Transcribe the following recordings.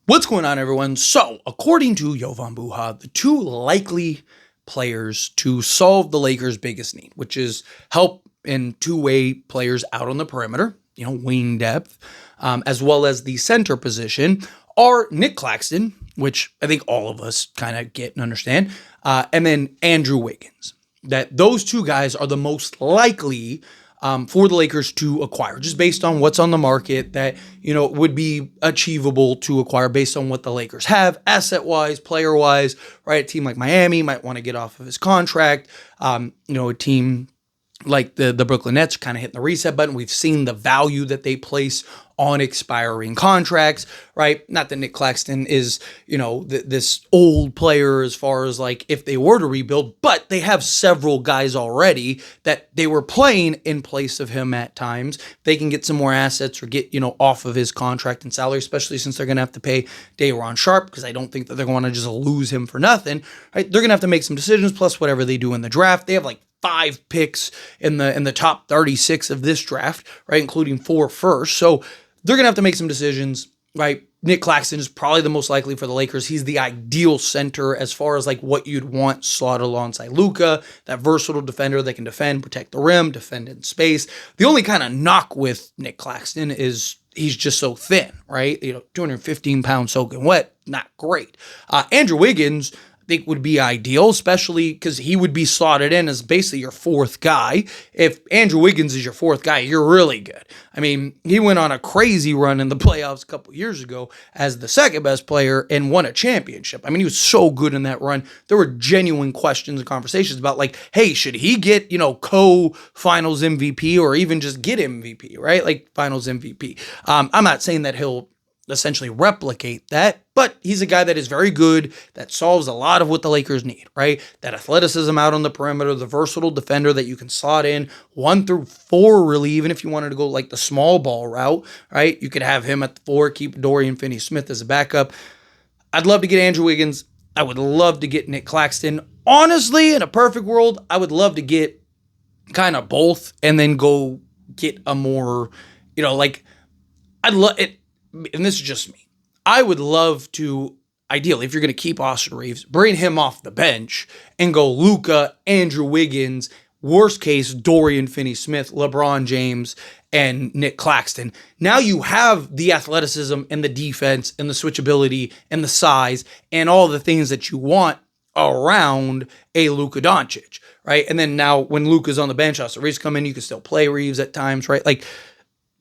What's going on, everyone? So, according to Jovan Buha, the two likely players to solve the Lakers' biggest need, which is help in two-way players out on the perimeter, wing depth, as well as the center position, are Nic Claxton, which I think all of us kind of get and understand, and then Andrew Wiggins. That those two guys are the most likely for the Lakers to acquire, just based on what's on the market that, would be achievable to acquire based on what the Lakers have, asset-wise, player-wise, right? A team like Miami might want to get off of his contract. A team like the Brooklyn Nets kind of hitting the reset button. We've seen the value that they place on expiring contracts, right? Not that Nic Claxton is, this old player as far as like if they were to rebuild, but they have several guys already that they were playing in place of him at times. They can get some more assets or get, off of his contract and salary, especially since they're going to have to pay Day'Ron Sharpe, because I don't think that they're going to just lose him for nothing, right? They're going to have to make some decisions, plus whatever they do in the draft. They have like 5 picks in the top 36 of this draft, right, including 4 first. So they're going to have to make some decisions, right? Nic Claxton is probably the most likely for the Lakers. He's the ideal center as far as like what you'd want slotted alongside Luka, that versatile defender that can defend, protect the rim, defend in space. The only kind of knock with Nic Claxton is he's just so thin, right? 215 pounds soaking wet, not great. Andrew Wiggins, think would be ideal, especially because he would be slotted in as basically your 4th guy. If Andrew Wiggins is your 4th guy, you're really good. I mean, he went on a crazy run in the playoffs a couple years ago as the 2nd best player and won a championship. I mean, he was so good in that run. There were genuine questions and conversations about like, hey, should he get, co-finals MVP or even just get MVP, right? Like finals MVP. I'm not saying that he'll essentially replicate that, but he's a guy that is very good, that solves a lot of what the Lakers need, right? That athleticism out on the perimeter, the versatile defender that you can slot in 1 through 4, really, even if you wanted to go like the small ball route, right? You could have him at the 4, keep Dorian Finney-Smith as a backup. I'd love to get Andrew Wiggins. I would love to get Nic Claxton. Honestly, in a perfect world, I would love to get kind of both and then go get a more, I'd love it. And this is just me, I would love to, ideally, if you're going to keep Austin Reeves, bring him off the bench and go Luka, Andrew Wiggins, worst case, Dorian Finney-Smith, LeBron James, and Nic Claxton. Now you have the athleticism and the defense and the switchability and the size and all the things that you want around a Luka Doncic, right? And then now when Luka's on the bench, Austin Reeves come in, you can still play Reeves at times, right? Like,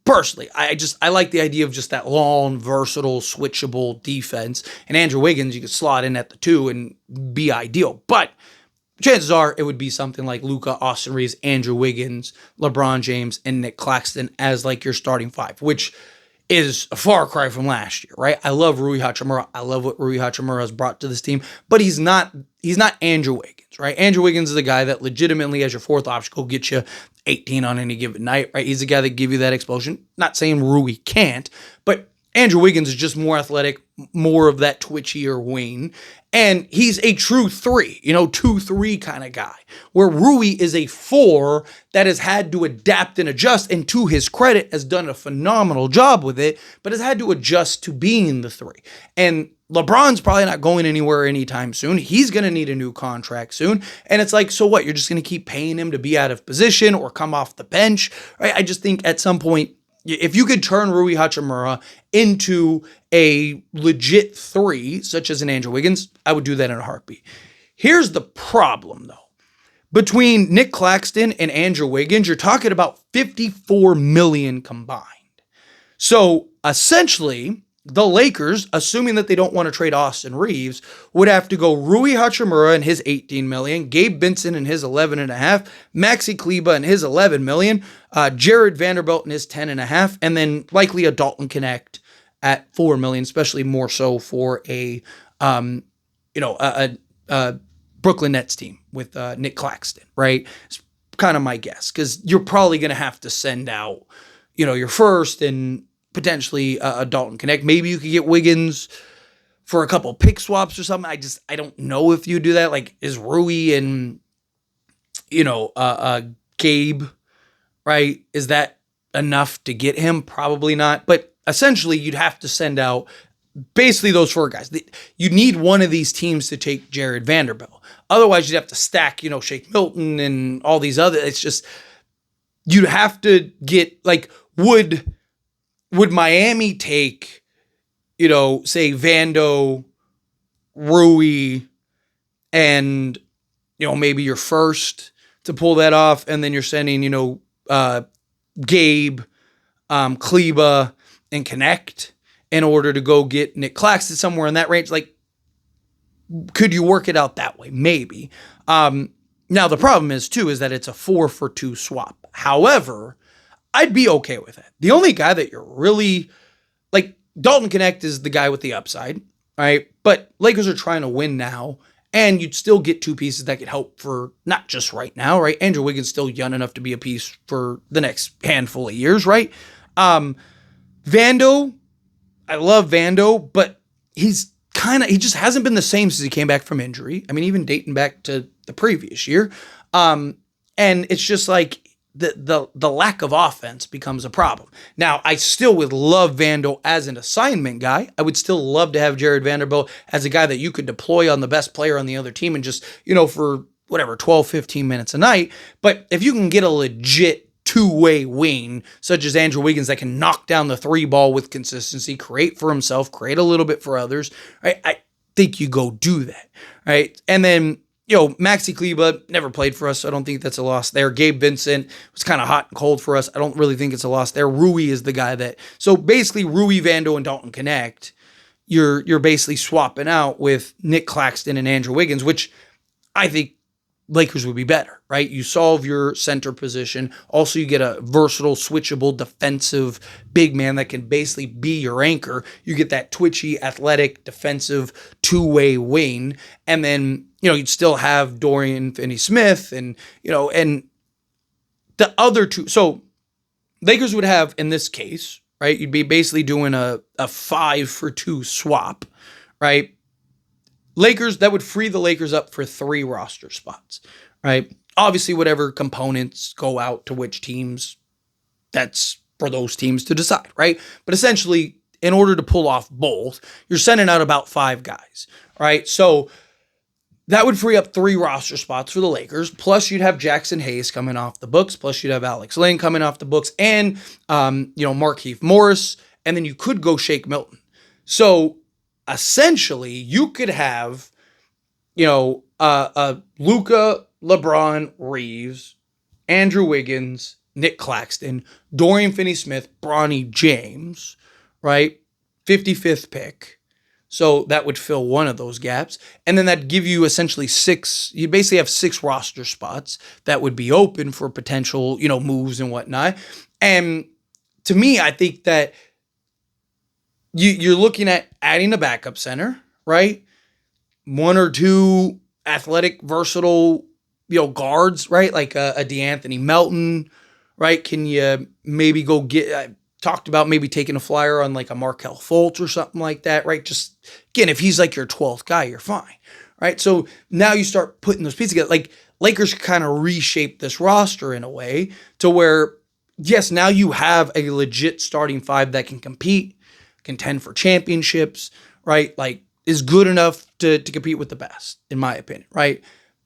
personally, I like the idea of just that long, versatile, switchable defense. And Andrew Wiggins, you could slot in at the 2 and be ideal. But chances are it would be something like Luka, Austin Reeves, Andrew Wiggins, LeBron James, and Nic Claxton as like your starting 5, which is a far cry from last year, right? I love Rui Hachimura. I love what Rui Hachimura has brought to this team, but he's not Andrew Wiggins, right? Andrew Wiggins is a guy that legitimately as your 4th option will get you 18 on any given night, right? He's a guy that give you that explosion. Not saying Rui can't, but Andrew Wiggins is just more athletic, more of that twitchier wing, and he's a true 3, 2-3 kind of guy, where Rui is a 4 that has had to adapt and adjust, and to his credit, has done a phenomenal job with it, but has had to adjust to being the 3. And LeBron's probably not going anywhere anytime soon. He's going to need a new contract soon. And it's like, so what? You're just going to keep paying him to be out of position or come off the bench, right? I just think at some point, if you could turn Rui Hachimura into a legit 3, such as an Andrew Wiggins, I would do that in a heartbeat. Here's the problem, though. Between Nic Claxton and Andrew Wiggins, you're talking about $54 million combined. So essentially, the Lakers, assuming that they don't want to trade Austin Reeves, would have to go Rui Hachimura and his $18 million, Gabe Vincent and his $11.5, Maxi Kleber and his $11 million, Jared Vanderbilt and his $10.5, and then likely a Dalton Connect at $4 million, especially more so for a Brooklyn Nets team with Nic Claxton, right? It's kind of my guess, because you're probably going to have to send out, your first and potentially a Dalton Connect. Maybe you could get Wiggins for a couple pick swaps or something. I don't know if you do that. Like, is Rui and, Gabe, right? Is that enough to get him? Probably not. But essentially, you'd have to send out basically those four guys. You need one of these teams to take Jared Vanderbilt. Otherwise, you'd have to stack, Shake Milton and all these other. It's just, you'd have to get, like, would Miami take, say Vando, Rui, and, maybe your first to pull that off, and then you're sending, Gabe, Kleba, and Connect in order to go get Nic Claxton somewhere in that range. Like, could you work it out that way? Maybe. Now, the problem is that it's a 4-for-2 swap. However, I'd be okay with it. The only guy that you're really, like, Dalton Connect is the guy with the upside, right? But Lakers are trying to win now, and you'd still get two pieces that could help for not just right now, right? Andrew Wiggins still young enough to be a piece for the next handful of years, right? Vando, I love Vando, but he just hasn't been the same since he came back from injury. I mean, even dating back to the previous year. And it's just like the lack of offense becomes a problem. Now, I still would love Vando as an assignment guy. I would still love to have Jared Vanderbilt as a guy that you could deploy on the best player on the other team and just, for whatever, 12, 15 minutes a night. But if you can get a legit two-way wing, such as Andrew Wiggins, that can knock down the three ball with consistency, create for himself, create a little bit for others, right? I think you go do that, right? And then, Maxi Kleba never played for us, so I don't think that's a loss there. Gabe Vincent was kind of hot and cold for us. I don't really think it's a loss there. Rui is the guy that, so basically Rui, Vando, and Dalton Connect, you're basically swapping out with Nic Claxton and Andrew Wiggins, which I think Lakers would be better, right? You solve your center position. Also, you get a versatile, switchable, defensive big man that can basically be your anchor. You get that twitchy, athletic, defensive, two-way wing. And then, you'd still have Dorian Finney-Smith and the other two. So Lakers would have, in this case, right, you'd be basically doing a 5-for-2 swap, right? Lakers, that would free the Lakers up for 3 roster spots, right? Obviously, whatever components go out to which teams, that's for those teams to decide, right? But essentially, in order to pull off both, you're sending out about 5 guys, right? So that would free up 3 roster spots for the Lakers. Plus, you'd have Jackson Hayes coming off the books. Plus, you'd have Alex Len coming off the books, and Markieff Morris, and then you could go Shake Milton. So essentially, you could have, Luka, LeBron, Reeves, Andrew Wiggins, Nic Claxton, Dorian Finney-Smith, Bronny James, right? 55th pick. So that would fill one of those gaps. And then that'd give you essentially 6, you basically have 6 roster spots that would be open for potential, moves and whatnot. And to me, I think that you're looking at adding a backup center, right? 1 or 2 athletic, versatile, guards, right? Like a DeAnthony Melton, right? Can you maybe go get, I talked about maybe taking a flyer on like a Markelle Fultz or something like that, right? Just, again, if he's like your 12th guy, you're fine, right? So now you start putting those pieces together. Like, Lakers kind of reshape this roster in a way to where, yes, now you have a legit starting 5 that can compete, contend for championships, right? Like, is good enough to compete with the best, in my opinion, right?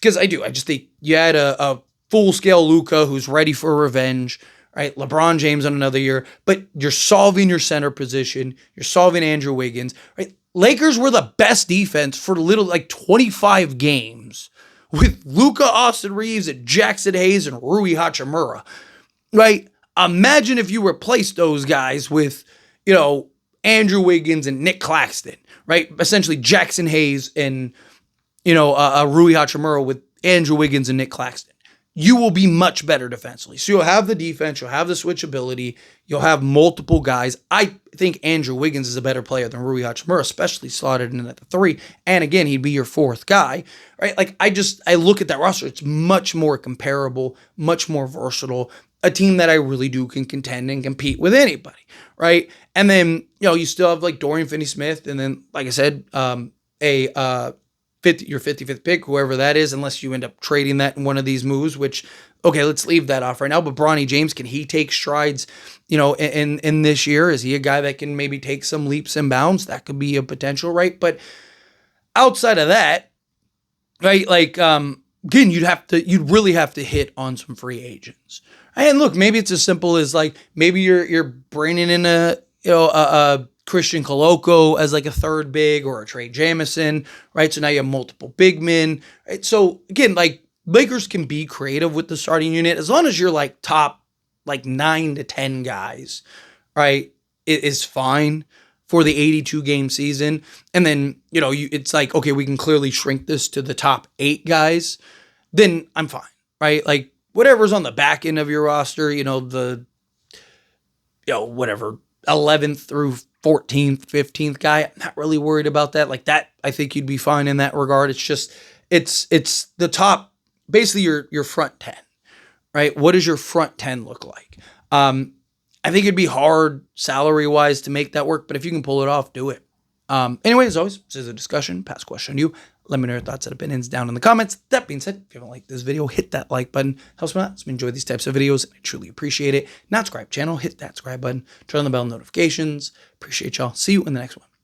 Because I just think you had a full-scale Luka who's ready for revenge, right? LeBron James on another year, but you're solving your center position. You're solving Andrew Wiggins, right? Lakers were the best defense for 25 games with Luka, Austin Reeves, and Jackson Hayes and Rui Hachimura, right? Imagine if you replaced those guys with, Andrew Wiggins and Nic Claxton, right? Essentially Jackson Hayes and, Rui Hachimura with Andrew Wiggins and Nic Claxton. You will be much better defensively. So you'll have the defense, you'll have the switchability, you'll have multiple guys. I think Andrew Wiggins is a better player than Rui Hachimura, especially slotted in at the 3. And again, he'd be your 4th guy, right? Like, I look at that roster, it's much more comparable, much more versatile, a team that I really do can contend and compete with anybody, right? And then, you still have like Dorian Finney-Smith, and then, like I said, a your 55th pick, whoever that is, unless you end up trading that in one of these moves, which, okay, let's leave that off right now. But Bronny James, can he take strides, in this year? Is he a guy that can maybe take some leaps and bounds? That could be a potential, right? But outside of that, right, like, again, you'd really have to hit on some free agents. And look, maybe it's as simple as like, maybe you're bringing in a Christian Coloco as like a third big, or a Trey Jamison, right? So now you have multiple big men, right? So again, like, Lakers can be creative with the starting unit as long as you're like top like 9 to 10 guys, right? It is fine for the 82 game season. And then, it's like, okay, we can clearly shrink this to the top 8 guys. Then I'm fine, right? Like, whatever's on the back end of your roster, whatever, 11th through 14th, 15th guy, I'm not really worried about that. Like that, I think you'd be fine in that regard. It's just, it's the top, basically your front 10, right? What does your front 10 look like? I think it'd be hard salary-wise to make that work, but if you can pull it off, do it. Anyway, as always, this is a discussion, pass question to you. Let me know your thoughts and opinions down in the comments. That being said, if you haven't liked this video, hit that like button. Helps me out. Helps me enjoy these types of videos. I truly appreciate it. Not subscribe channel, hit that subscribe button. Turn on the bell notifications. Appreciate y'all. See you in the next one.